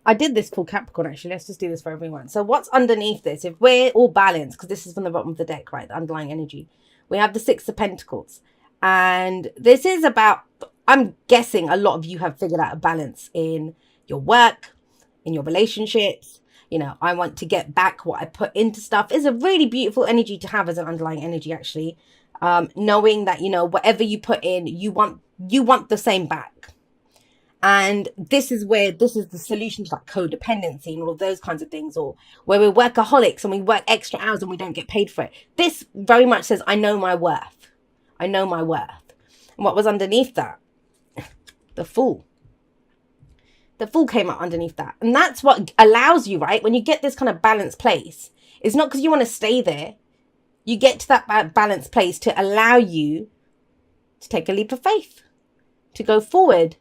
I did this for Capricorn, actually. Let's just do this for everyone. So what's underneath this? If we're all balanced, because this is from the bottom of the deck, right? The underlying energy. We have the Six of Pentacles. And this is about, I'm guessing a lot of you have figured out a balance in your work, in your relationships. You know, I want to get back what I put into stuff. It's a really beautiful energy to have as an underlying energy, actually. Knowing that, you know, whatever you put in, you want the same back. And this is the solution to like codependency and all of those kinds of things, or where we're workaholics and we work extra hours and we don't get paid for it. This very much says, I know my worth. I know my worth. And what was underneath that? The Fool. The Fool came up underneath that. And that's what allows you, right? When you get this kind of balanced place, it's not because you want to stay there. You get to that balanced place to allow you to take a leap of faith, to go forward.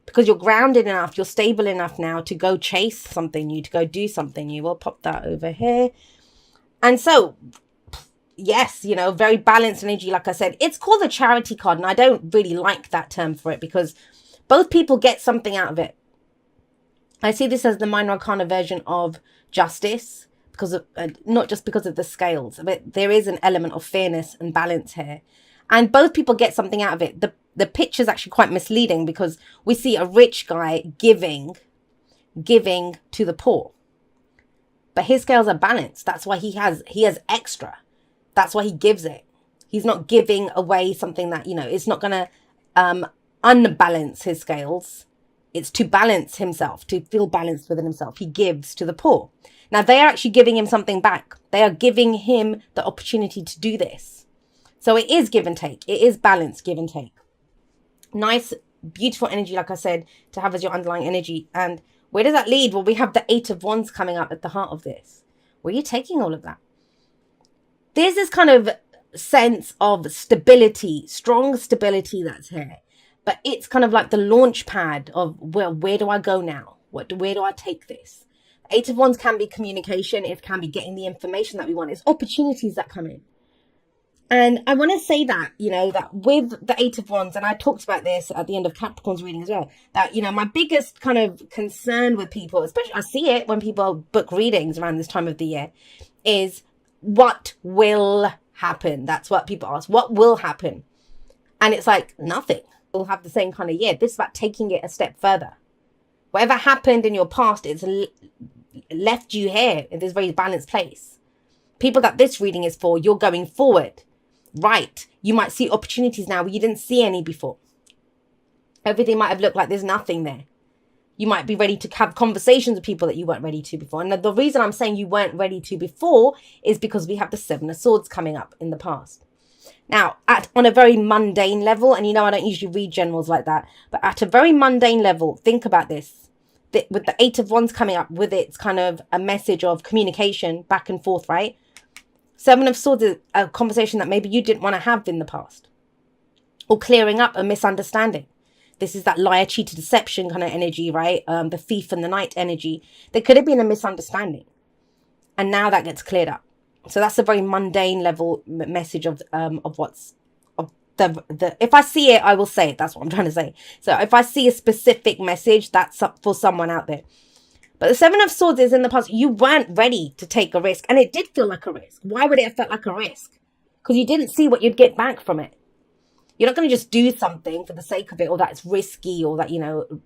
Because you're grounded enough, you're stable enough now to go chase something new, to go do something new. We'll pop that over here. And so, yes, you know, very balanced energy, like I said. It's called the Charity card, and I don't really like that term for it because both people get something out of it. I see this as the minor arcana version of justice, because of not just because of the scales, but there is an element of fairness and balance here. And both people get something out of it. The picture is actually quite misleading because we see a rich guy giving to the poor. But his scales are balanced. That's why he has extra. That's why he gives it. He's not giving away something that, you know, it's not going to unbalance his scales. It's to balance himself, to feel balanced within himself. He gives to the poor. Now, they are actually giving him something back. They are giving him the opportunity to do this. So it is give and take. It is balanced, give and take. Nice, beautiful energy, like I said, to have as your underlying energy. And where does that lead? Well, we have the Eight of Wands coming up at the heart of this. Where are you taking all of that? There's this kind of sense of stability, strong stability that's here. But it's kind of like the launch pad of, well, where do I go now? Where do I take this? Eight of Wands can be communication. It can be getting the information that we want. It's opportunities that come in. And I want to say that, you know, that with the Eight of Wands, and I talked about this at the end of Capricorn's reading as well, that, you know, my biggest kind of concern with people, especially I see it when people book readings around this time of the year, is what will happen? That's what people ask. What will happen? And it's like, nothing. We'll have the same kind of year. This is about taking it a step further. Whatever happened in your past, it's left you here in this very balanced place. People that this reading is for, you're going forward. Right, you might see opportunities now where you didn't see any before. Everything might have looked like there's nothing there. You might be ready to have conversations with people that you weren't ready to before. And the reason I'm saying you weren't ready to before is because we have the Seven of Swords coming up in the past. Now, on a very mundane level, and you know I don't usually read generals like that, but at a very mundane level, think about this. With the Eight of Wands coming up, with its kind of a message of communication back and forth, right? Seven of Swords is a conversation that maybe you didn't want to have in the past. Or clearing up a misunderstanding. This is that liar, cheater, deception kind of energy, right? The thief and the knight energy. There could have been a misunderstanding. And now that gets cleared up. So that's a very mundane level message of what's... if I see it, I will say it. That's what I'm trying to say. So if I see a specific message, that's up for someone out there. But the Seven of Swords is in the past. You weren't ready to take a risk. And it did feel like a risk. Why would it have felt like a risk? Because you didn't see what you'd get back from it. You're not going to just do something for the sake of it, or that it's risky, or that, you know,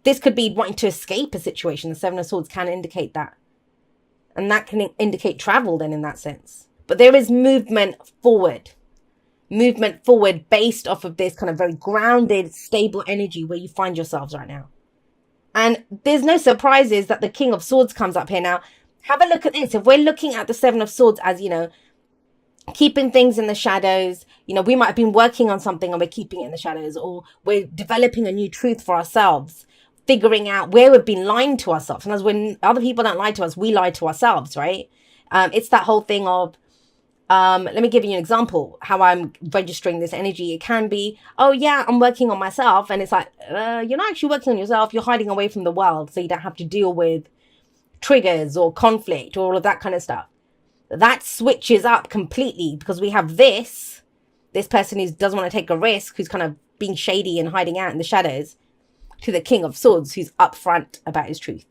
this could be wanting to escape a situation. The Seven of Swords can indicate that. And that can indicate travel then in that sense. But there is movement forward. Movement forward based off of this kind of very grounded, stable energy where you find yourselves right now. And there's no surprises that the King of Swords comes up here. Now, have a look at this. If we're looking at the Seven of Swords as, you know, keeping things in the shadows, you know, we might have been working on something and we're keeping it in the shadows, or we're developing a new truth for ourselves, figuring out where we've been lying to ourselves. And as when other people don't lie to us, we lie to ourselves, right? It's that whole thing of, let me give you an example how I'm registering this energy. It can be, oh yeah, I'm working on myself. And it's like, you're not actually working on yourself. You're hiding away from the world. So you don't have to deal with triggers or conflict or all of that kind of stuff. That switches up completely because we have this person who doesn't want to take a risk, who's kind of being shady and hiding out in the shadows. to the King of Swords, who's upfront about his truth.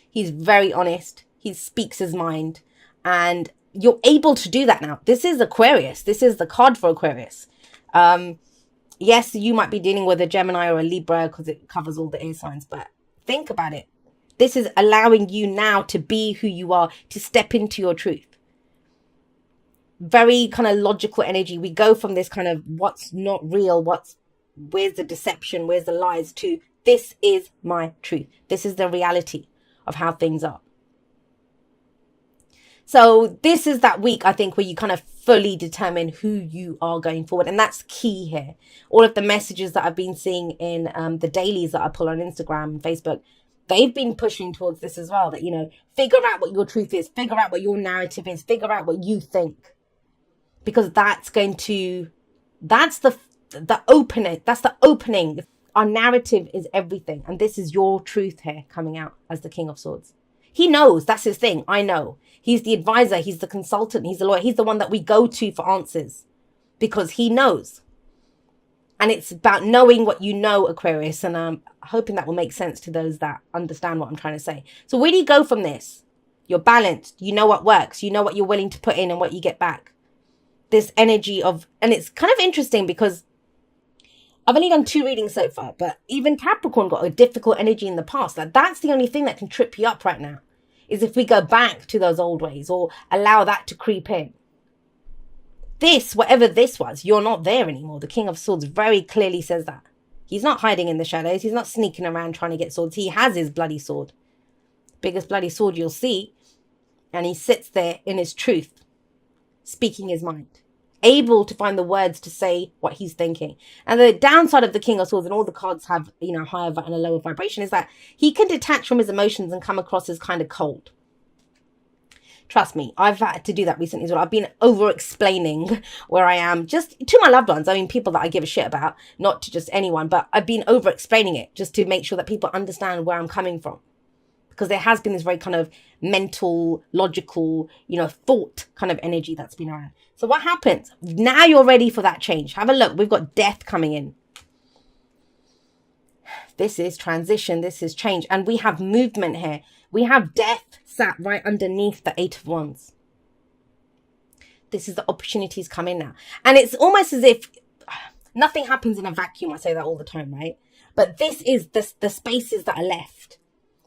He's very honest. He speaks his mind. And you're able to do that now. This is Aquarius. This is the card for Aquarius. Yes, you might be dealing with a Gemini or a Libra because it covers all the air signs. But think about it. This is allowing you now to be who you are, to step into your truth. Very kind of logical energy. We go from this kind of what's not real, where's the deception, where's the lies, to this is my truth. This is the reality of how things are. So this is that week, I think, where you kind of fully determine who you are going forward. And that's key here. All of the messages that I've been seeing in the dailies that I pull on Instagram and Facebook, they've been pushing towards this as well. That, you know, figure out what your truth is. Figure out what your narrative is. Figure out what you think. Because that's going to, that's the opening. That's the opening. Our narrative is everything. And this is your truth here coming out as the King of Swords. He knows. That's his thing. I know. He's the advisor. He's the consultant. He's the lawyer. He's the one that we go to for answers because he knows. And it's about knowing what you know, Aquarius. And I'm hoping that will make sense to those that understand what I'm trying to say. So where do you go from this? You're balanced. You know what works. You know what you're willing to put in and what you get back. This energy of, and it's kind of interesting because I've only done 2 readings so far, but even Capricorn got a difficult energy in the past. Like, that's the only thing that can trip you up right now, is if we go back to those old ways or allow that to creep in. This, whatever this was, you're not there anymore. The King of Swords very clearly says that. He's not hiding in the shadows. He's not sneaking around trying to get swords. He has his bloody sword. Biggest bloody sword you'll see. And he sits there in his truth, speaking his mind, able to find the words to say what he's thinking. And the downside of the King of Swords, and all the cards have, you know, higher and a lower vibration, is that he can detach from his emotions and come across as kind of cold. Trust me, I've had to do that recently as well. I've been over-explaining where I am, just to my loved ones. I mean, people that I give a shit about, not to just anyone, but I've been over-explaining it just to make sure that people understand where I'm coming from. Because there has been this very kind of mental, logical, you know, thought kind of energy that's been around. So what happens? Now you're ready for that change. Have a look. We've got death coming in. This is transition. This is change. And we have movement here. We have death sat right underneath the 8 of Wands. This is the opportunities coming now. And it's almost as if nothing happens in a vacuum. I say that all the time, right? But this is the spaces that are left.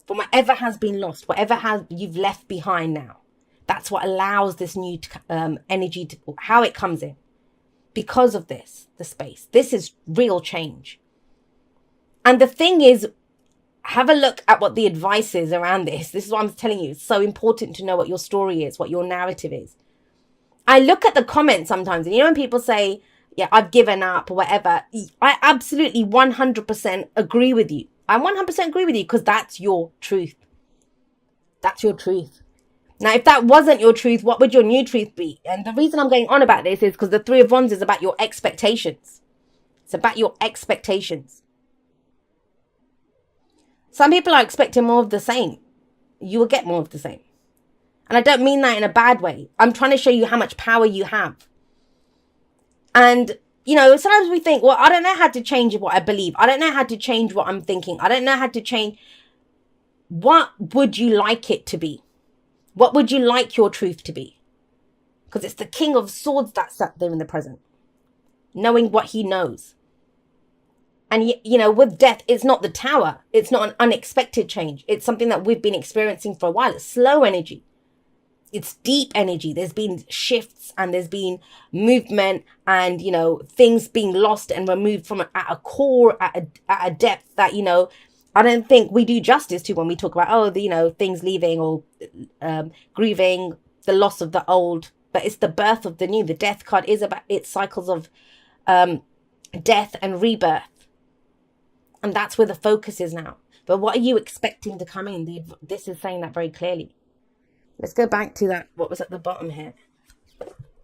From whatever has been lost, whatever you've left behind now. That's what allows this new energy to, how it comes in. Because of this, the space. This is real change. And the thing is, have a look at what the advice is around this. This is what I'm telling you. It's so important to know what your story is, what your narrative is. I look at the comments sometimes, and you know when people say, yeah, I've given up or whatever. I absolutely 100% agree with you. I 100% agree with you because that's your truth. That's your truth. Now, if that wasn't your truth, what would your new truth be? And the reason I'm going on about this is because the 3 of Wands is about your expectations. It's about your expectations. Some people are expecting more of the same. You will get more of the same. And I don't mean that in a bad way. I'm trying to show you how much power you have. And you know, sometimes we think, well, I don't know how to change what I believe. I don't know how to change what I'm thinking. I don't know how to change. What would you like it to be? What would you like your truth to be? Because it's the King of Swords that's sat there in the present, knowing what he knows. And, you know, with death, it's not the Tower. It's not an unexpected change. It's something that we've been experiencing for a while. It's slow energy. It's deep energy. There's been shifts and there's been movement and, you know, things being lost and removed from at a core, at a depth that, you know, I don't think we do justice to when we talk about, oh, you know, things leaving or grieving the loss of the old. But it's the birth of the new. The death card is about its cycles of death and rebirth. And that's where the focus is now. But what are you expecting to come in? This is saying that very clearly. Let's go back to that, what was at the bottom here.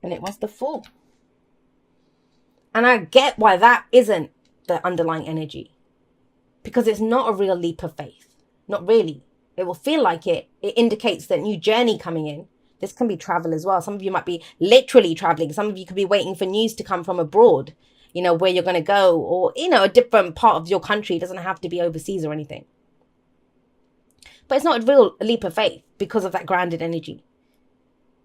And it was the Fool. And I get why that isn't the underlying energy. Because it's not a real leap of faith. Not really. It will feel like it. It indicates that new journey coming in. This can be travel as well. Some of you might be literally traveling. Some of you could be waiting for news to come from abroad. you know, where you're going to go, or, you know, a different part of your country. It doesn't have to be overseas or anything. But it's not a real leap of faith because of that grounded energy.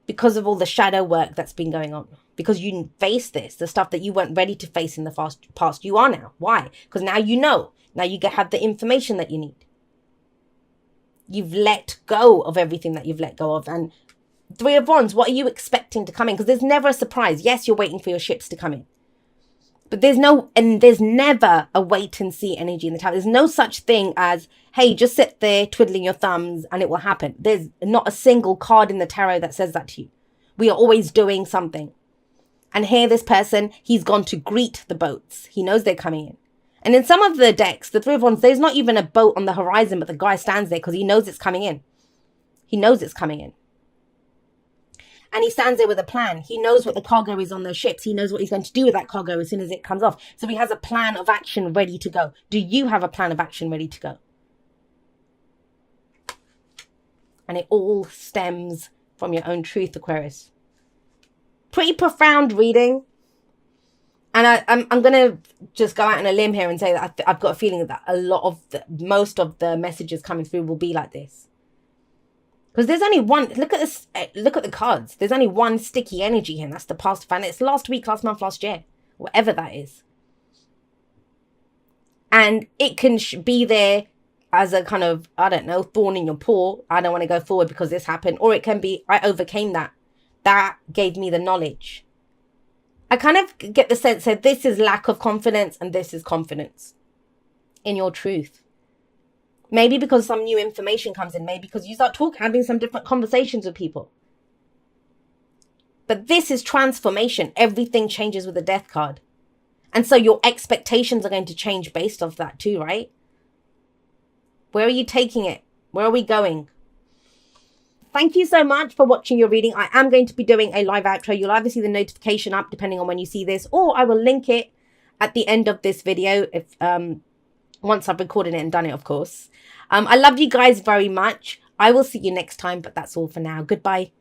Because of all the shadow work that's been going on. Because you face this, the stuff that you weren't ready to face in the past, you are now. Why? Because now you know. Now you have the information that you need. You've let go of everything that you've let go of. And Three of Wands, what are you expecting to come in? Because there's never a surprise. Yes, you're waiting for your ships to come in. But there's never a wait and see energy in the tarot. There's no such thing as, hey, just sit there twiddling your thumbs and it will happen. There's not a single card in the tarot that says that to you. We are always doing something. And here, this person, he's gone to greet the boats. He knows they're coming in. And in some of the decks, the Three of Wands, there's not even a boat on the horizon, but the guy stands there because he knows it's coming in. He knows it's coming in. And he stands there with a plan. He knows what the cargo is on those ships. He knows what he's going to do with that cargo as soon as it comes off. So he has a plan of action ready to go. Do you have a plan of action ready to go? And it all stems from your own truth, Aquarius. Pretty profound reading. And I'm going to just go out on a limb here and say that I've got a feeling that most of the messages coming through will be like this. Because there's only one, look at this, look at the cards. There's only one sticky energy here, and that's the past fan. It's last week, last month, last year, whatever that is. And it can be there as a kind of, I don't know, thorn in your paw. I don't want to go forward because this happened. Or it can be, I overcame that. That gave me the knowledge. I kind of get the sense that this is lack of confidence and this is confidence in your truth. Maybe because some new information comes in. Maybe because you start having some different conversations with people. But this is transformation. Everything changes with the Death card. And so your expectations are going to change based off that too, right? Where are you taking it? Where are we going? Thank you so much for watching your reading. I am going to be doing a live outro. You'll either see the notification up depending on when you see this, or I will link it at the end of this video if once I've recorded it and done it, of course. I love you guys very much. I will see you next time, but that's all for now. Goodbye.